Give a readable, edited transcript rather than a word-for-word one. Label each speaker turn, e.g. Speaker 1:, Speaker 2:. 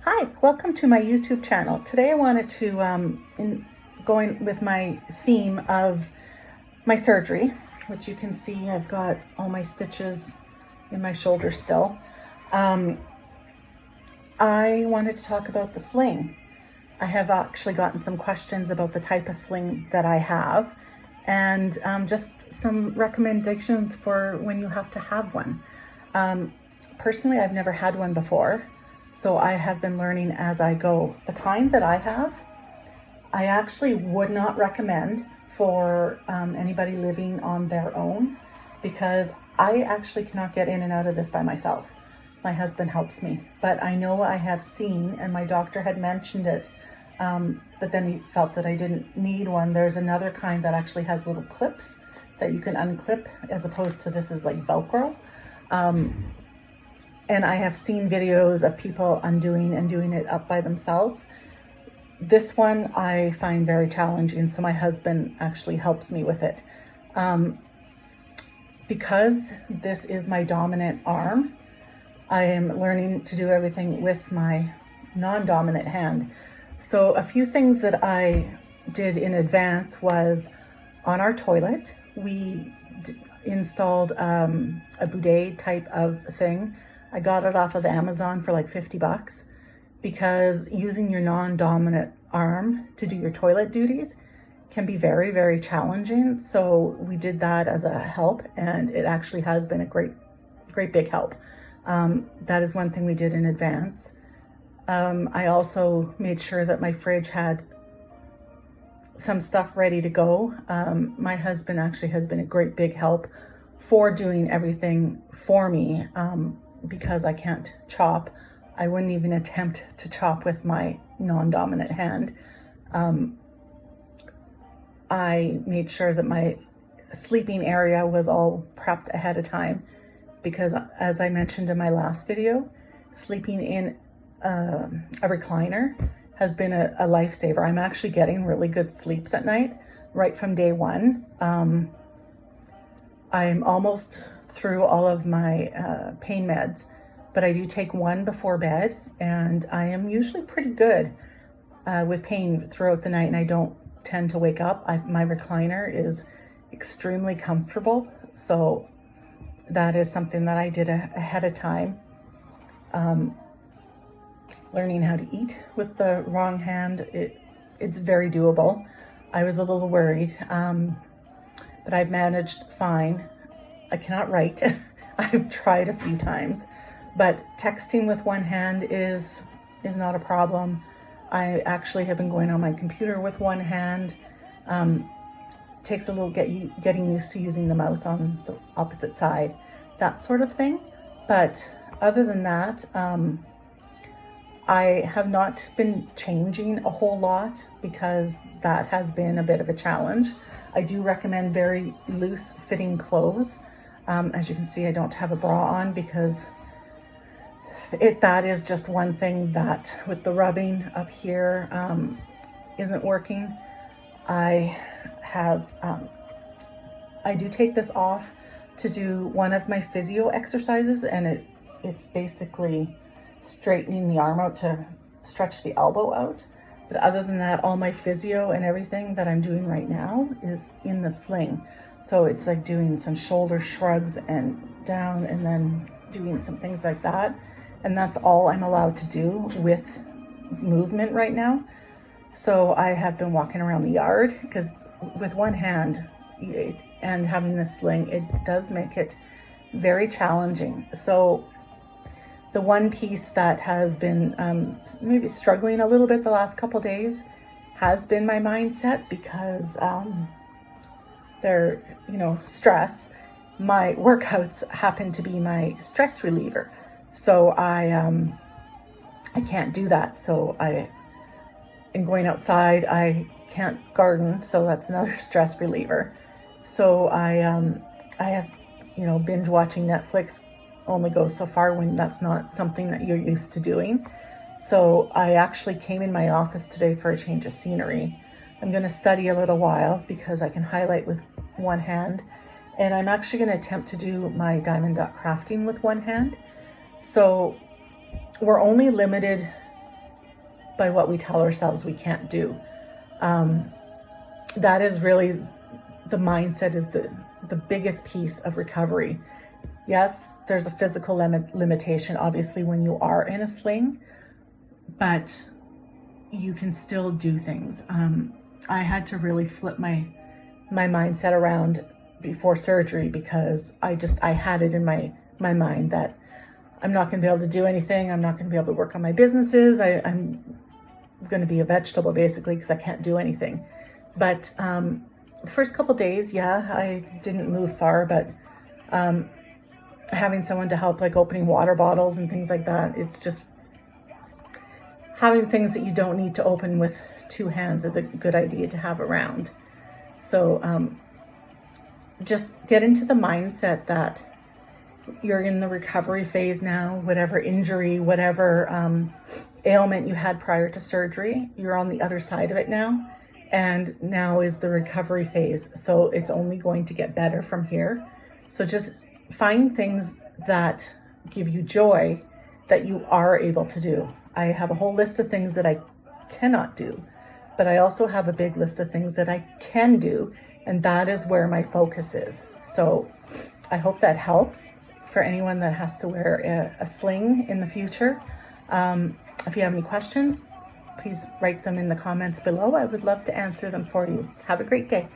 Speaker 1: Hi, welcome to my YouTube channel. Today I wanted to, going with my theme of my surgery, which you can see I've got all my stitches in my shoulder still. I wanted to talk about the sling. I have actually gotten some questions about the type of sling that I have and just some recommendations for when you have to have one. Personally, I've never had one before. So I have been learning as I go. The kind that I have, I actually would not recommend for anybody living on their own because I actually cannot get in and out of this by myself. My husband helps me, but I know I have seen, and my doctor had mentioned it, but then he felt that I didn't need one. There's another kind that actually has little clips that you can unclip as opposed to this is like Velcro. And I have seen videos of people undoing and doing it up by themselves. This one I find very challenging, so my husband actually helps me with it. Because this is my dominant arm, I am learning to do everything with my non-dominant hand. So a few things that I did in advance was on our toilet, we installed a bidet type of thing. I got it off of Amazon for like $50 because using your non-dominant arm to do your toilet duties can be very, very challenging. So we did that as a help, and it actually has been a great big help. That is one thing we did in advance. I also made sure that my fridge had some stuff ready to go. My husband actually has been a great big help for doing everything for me. Because I can't chop, I wouldn't even attempt to chop with my non-dominant hand. I made sure that my sleeping area was all prepped ahead of time because, as I mentioned in my last video, sleeping in a recliner has been a lifesaver. I'm actually getting really good sleeps at night right from day one. I'm almost through all of my pain meds, but I do take one before bed, and I am usually pretty good with pain throughout the night, and I don't tend to wake up. My recliner is extremely comfortable, so that is something that I did ahead of time. Learning how to eat with the wrong hand, it's very doable. I was a little worried, but I've managed fine. I cannot write. I've tried a few times, but texting with one hand is not a problem. I actually have been going on my computer with one hand. Takes a little getting used to using the mouse on the opposite side, that sort of thing. But other than that, I have not been changing a whole lot because that has been a bit of a challenge. I do recommend very loose fitting clothes. As you can see, I don't have a bra on because that is just one thing that with the rubbing up here isn't working. I do take this off to do one of my physio exercises, and it's basically straightening the arm out to stretch the elbow out. But other than that, all my physio and everything that I'm doing right now is in the sling. So it's like doing some shoulder shrugs and down and then doing some things like that. And that's all I'm allowed to do with movement right now. So I have been walking around the yard because with one hand and having the sling, it does make it very challenging. So the one piece that has been maybe struggling a little bit the last couple days has been my mindset because stress. My workouts happen to be my stress reliever. So I can't do that. So in going outside, I can't garden. So that's another stress reliever. So I have, binge watching Netflix only goes so far when that's not something that you're used to doing. So I actually came in my office today for a change of scenery. I'm going to study a little while because I can highlight with one hand, and I'm actually going to attempt to do my diamond dot crafting with one hand. So we're only limited by what we tell ourselves we can't do. That is really, the mindset is the biggest piece of recovery. Yes, there's a physical limitation, obviously, when you are in a sling, but you can still do things. I had to really flip my mindset around before surgery, because I had it in my mind that I'm not going to be able to do anything. I'm not going to be able to work on my businesses. I'm going to be a vegetable, basically, because I can't do anything. But the first couple days, I didn't move far, but having someone to help, like opening water bottles and things like that, it's just having things that you don't need to open with two hands is a good idea to have around. So just get into the mindset that you're in the recovery phase now. Whatever injury, whatever ailment you had prior to surgery, you're on the other side of it now. And now is the recovery phase. So it's only going to get better from here. So just find things that give you joy that you are able to do. I have a whole list of things that I cannot do, but I also have a big list of things that I can do. And that is where my focus is. So I hope that helps for anyone that has to wear a sling in the future. If you have any questions, please write them in the comments below. I would love to answer them for you. Have a great day.